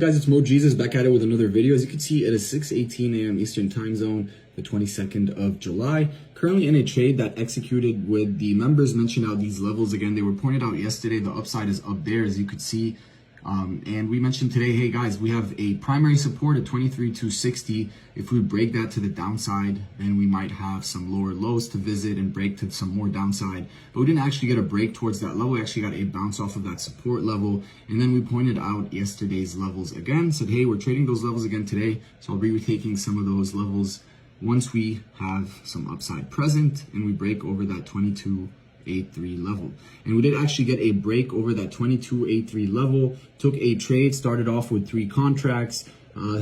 Guys, it's Mo Jesus back at it with another video. As you can see, it is 6:18 a.m. Eastern time zone, the 22nd of July. Currently in a trade that executed with the members mentioned out these levels again. They were pointed out yesterday. The upside is up there, as you could see. And we mentioned today, hey guys, we have a primary support at 23,260. If we break that to the downside, then we might have some lower lows to visit and break to some more downside. But we didn't actually get a break towards that level. We actually got a bounce off of that support level. And then we pointed out yesterday's levels again, said, hey, we're trading those levels again today. So I'll be retaking some of those levels once we have some upside present and we break over that 22.83 level. And we did actually get a break over that 22.83 level. Took a trade, started off with 3 contracts,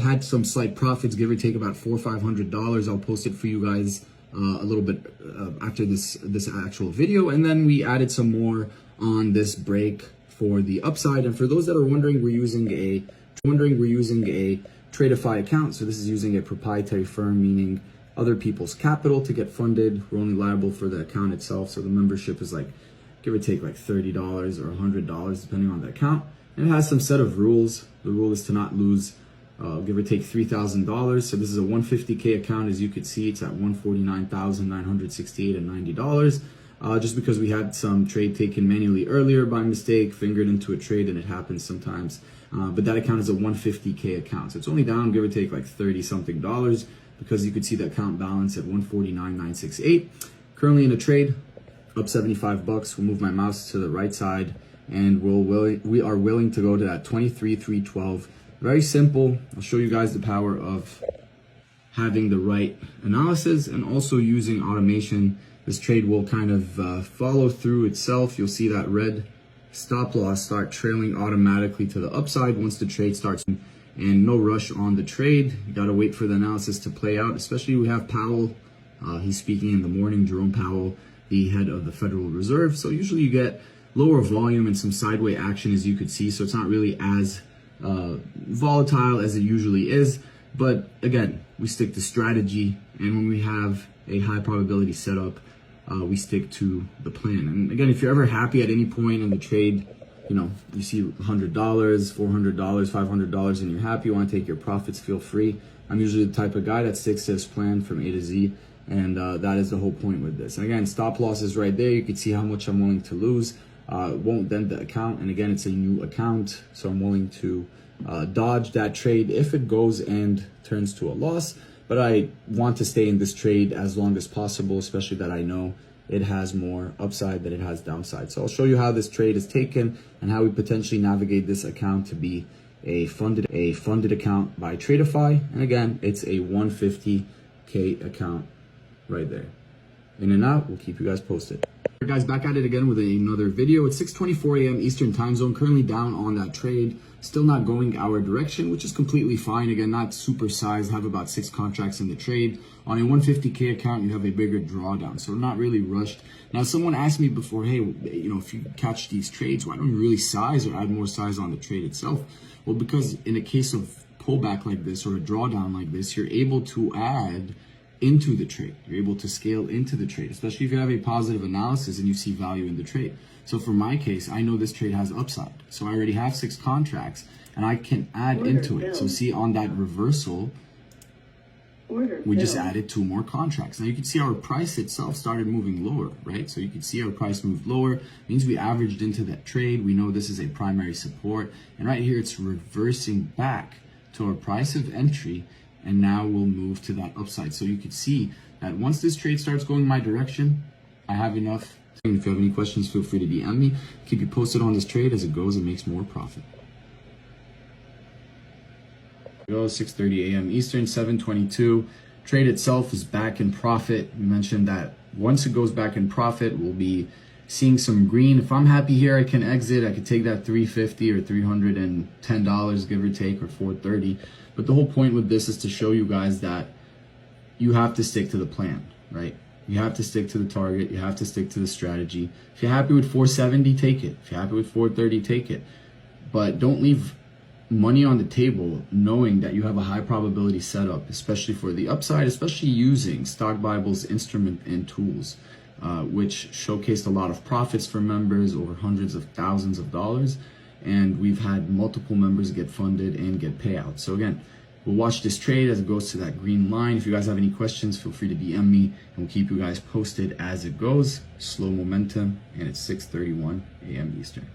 had some slight profits, give or take about $400 or $500. I'll post it for you guys a little bit after this actual video. And then we added some more on this break for the upside. And for those that are wondering, we're using a Tradeify account. So this is using a proprietary firm, meaning other people's capital to get funded. We're only liable for the account itself. So the membership is like, give or take like $30 or $100, depending on the account. And it has some set of rules. The rule is to not lose, give or take $3,000. So this is a 150K account. As you could see, it's at $149,968.90. Just because we had some trade taken manually earlier by mistake, fingered into a trade, and it happens sometimes. But that account is a 150K account. So it's only down, give or take like 30 something dollars, because you could see the account balance at 149,968. Currently in a trade, up 75 bucks. We'll move my mouse to the right side, and we are willing to go to that 23,312. Very simple. I'll show you guys the power of having the right analysis and also using automation. This trade will kind of follow through itself. You'll see that red stop loss start trailing automatically to the upside once the trade starts. And no rush on the trade. You got to wait for the analysis to play out, especially we have Powell. He's speaking in the morning, Jerome Powell, the head of the Federal Reserve. So usually you get lower volume and some sideways action, as you could see. So it's not really as volatile as it usually is. But again, we stick to strategy. And when we have a high probability setup, we stick to the plan. And again, if you're ever happy at any point in the trade, you know, you see $100, $400, $500, and you're happy, you want to take your profits, feel free. I'm usually the type of guy that sticks to his plan from A to Z, and that is the whole point with this. And again, stop loss is right there. You can see how much I'm willing to lose. It won't dent the account, and again, it's a new account, so I'm willing to dodge that trade if it goes and turns to a loss. But I want to stay in this trade as long as possible, especially that I know it has more upside than it has downside. So I'll show you how this trade is taken and how we potentially navigate this account to be a funded account by Tradeify. And again, it's a 150K account right there. In and out, we'll keep you guys posted. Guys, back at it again with another video. It's 6:24 a.m. Eastern time zone, currently down on that trade, still not going our direction, which is completely fine. Again, not super sized, have about 6 contracts in the trade. On a 150K account, you have a bigger drawdown, so not really rushed. Now, someone asked me before, hey, you know, if you catch these trades, why don't you really size or add more size on the trade itself? Well, because in a case of pullback like this or a drawdown like this, you're able to add into the trade. You're able to scale into the trade, especially if you have a positive analysis and you see value in the trade. So for my case, I know this trade has upside. So I already have 6 contracts and I can add into it. So see on that reversal, we just added 2 more contracts. Now you can see our price itself started moving lower, right? So you can see our price moved lower. It means we averaged into that trade. We know this is a primary support. And right here, it's reversing back to our price of entry. And now we'll move to that upside. So you can see that once this trade starts going my direction, I have enough. If you have any questions, feel free to DM me. Keep you posted on this trade as it goes and makes more profit. 6:30 a.m. Eastern, 7:22. Trade itself is back in profit. We mentioned that once it goes back in profit, we'll be seeing some green. If I'm happy here, I can exit. I could take that $350 or $310, give or take, or $430. But the whole point with this is to show you guys that you have to stick to the plan, right? You have to stick to the target. You have to stick to the strategy. If you're happy with 470, take it. If you're happy with 430, take it. But don't leave money on the table knowing that you have a high probability setup, especially for the upside, especially using Stock Bible's instrument and tools, which showcased a lot of profits for members, over hundreds of thousands of dollars. and we've had multiple members get funded and get payouts. So again, we'll watch this trade as it goes to that green line. If you guys have any questions, feel free to DM me, and we'll keep you guys posted as it goes. Slow momentum, and it's 6:31 a.m. Eastern.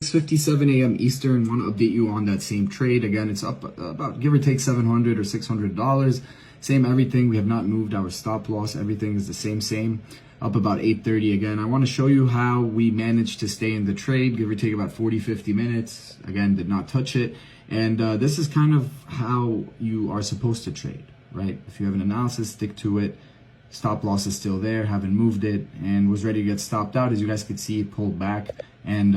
6:57 a.m. Eastern. Want to update you on that same trade. Again, it's up about give or take $700 or $600. Same everything. We have not moved our stop loss. Everything is the same. Up about 8:30 again. I want to show you how we managed to stay in the trade. Give or take about 40-50 minutes. Again, did not touch it. And this is kind of how you are supposed to trade, right? If you have an analysis, stick to it. Stop loss is still there. Haven't moved it and was ready to get stopped out. As you guys could see, it pulled back and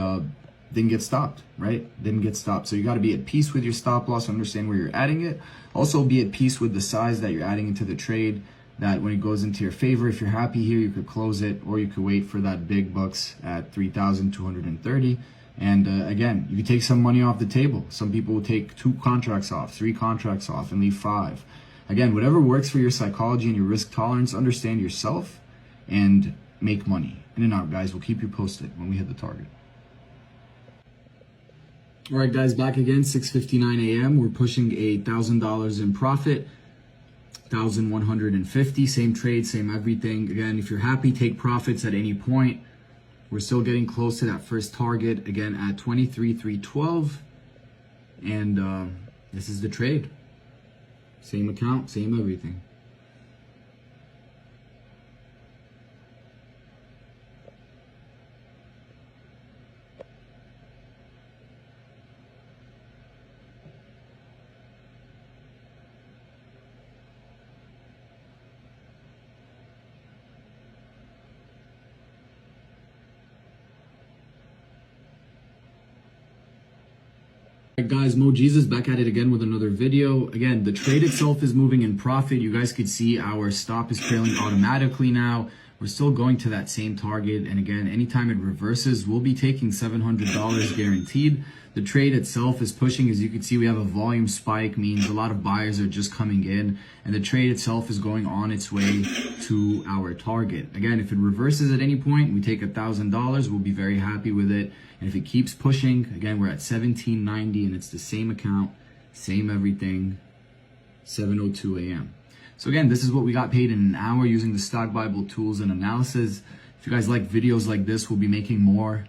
didn't get stopped, right? Didn't get stopped. So you got to be at peace with your stop loss, understand where you're adding it. Also be at peace with the size that you're adding into the trade, that when it goes into your favor, if you're happy here, you could close it, or you could wait for that big bucks at 3,230. And again, you can take some money off the table. Some people will take 2 contracts off, 3 contracts off, and leave 5. Again, whatever works for your psychology and your risk tolerance, understand yourself and make money. In and out, guys. We'll keep you posted when we hit the target. All right, guys, back again, 6:59 a.m. We're pushing $1,000 in profit, 1,150. Same trade, same everything. Again, if you're happy, take profits at any point. We're still getting close to that first target, again, at 23,312. And this is the trade. Same account, same everything. Alright guys, Mo Jesus back at it again with another video. Again, the trade itself is moving in profit. You guys could see our stop is trailing automatically now. We're still going to that same target. And again, anytime it reverses, we'll be taking $700 guaranteed. The trade itself is pushing. As you can see, we have a volume spike, means a lot of buyers are just coming in. And the trade itself is going on its way to our target. Again, if it reverses at any point, we take $1,000. We'll be very happy with it. And if it keeps pushing, again, we're at 1790 and it's the same account, same everything, 7:02 a.m. So again, this is what we got paid in an hour using the Stock Bible tools and analysis. If you guys like videos like this, we'll be making more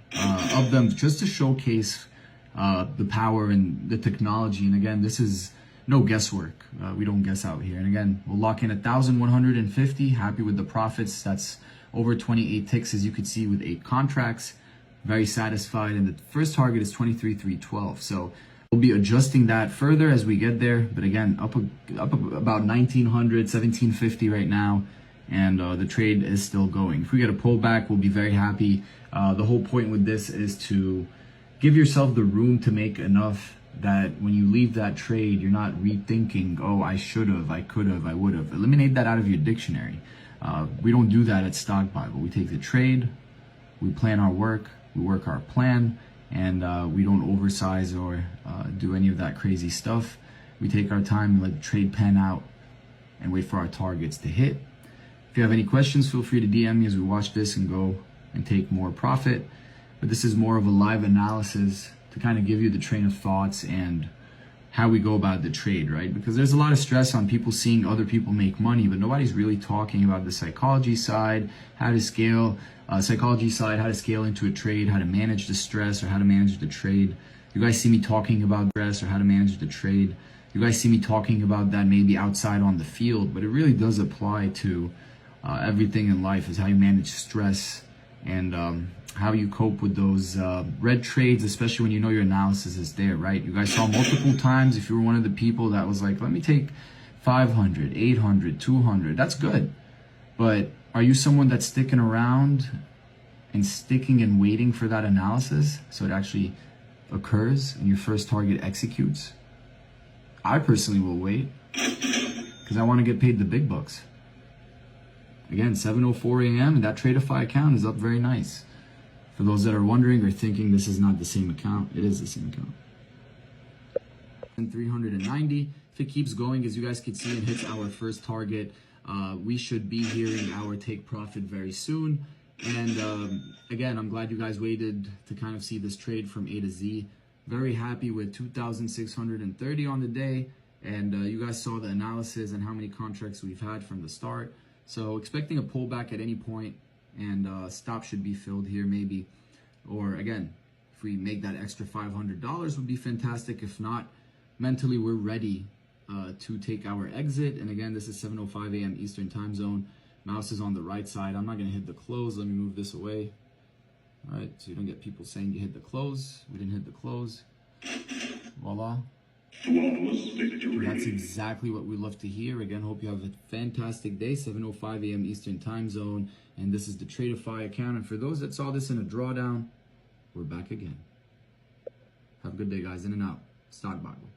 of them just to showcase the power and the technology. And again, this is no guesswork. We don't guess out here. And again, we'll lock in 1,150. Happy with the profits. That's over 28 ticks, as you can see, with 8 contracts. Very satisfied. And the first target is 23,312. So we'll be adjusting that further as we get there. But again, up about 1,900, 1,750 right now. And the trade is still going. If we get a pullback, we'll be very happy. The whole point with this is to give yourself the room to make enough that when you leave that trade, you're not rethinking, oh, I should have, I could have, I would have. Eliminate that out of your dictionary. We don't do that at Stock Bible. We take the trade, we plan our work, we work our plan, and we don't oversize or do any of that crazy stuff. We take our time, let the trade pan out, and wait for our targets to hit. If you have any questions, feel free to DM me as we watch this and go and take more profit. But this is more of a live analysis to kind of give you the train of thoughts and how we go about the trade, right? Because there's a lot of stress on people seeing other people make money, but nobody's really talking about the psychology side, how to scale, psychology side, how to scale into a trade, how to manage the stress or how to manage the trade. You guys see me talking about stress or how to manage the trade. You guys see me talking about that maybe outside on the field, but it really does apply to everything in life, is how you manage stress and how you cope with those red trades, especially when you know your analysis is there, right? You guys saw multiple times, if you were one of the people that was like, let me take 500, 800, 200, that's good. But are you someone that's sticking around and sticking and waiting for that analysis so it actually occurs and your first target executes? I personally will wait because I want to get paid the big bucks. Again, 7:04 a.m. and that Tradeify account is up very nice. For those that are wondering or thinking this is not the same account, it is the same account. And 390. If it keeps going, as you guys can see, and hits our first target, we should be hearing our take profit very soon. And again, I'm glad you guys waited to kind of see this trade from A to Z. Very happy with 2,630 on the day. And you guys saw the analysis and how many contracts we've had from the start. So expecting a pullback at any point, and stop should be filled here maybe. Or again, if we make that extra $500 would be fantastic. If not, mentally we're ready to take our exit. And again, this is 7:05 a.m. Eastern time zone. Mouse is on the right side. I'm not going to hit the close. Let me move this away. All right, so you don't get people saying you hit the close. We didn't hit the close. Voila. That's exactly what we love to hear. Again, hope you have a fantastic day. 7:05 a.m. Eastern time zone. And this is the Tradeify account. And for those that saw this in a drawdown, we're back again. Have a good day, guys. In and out. Stock Bible.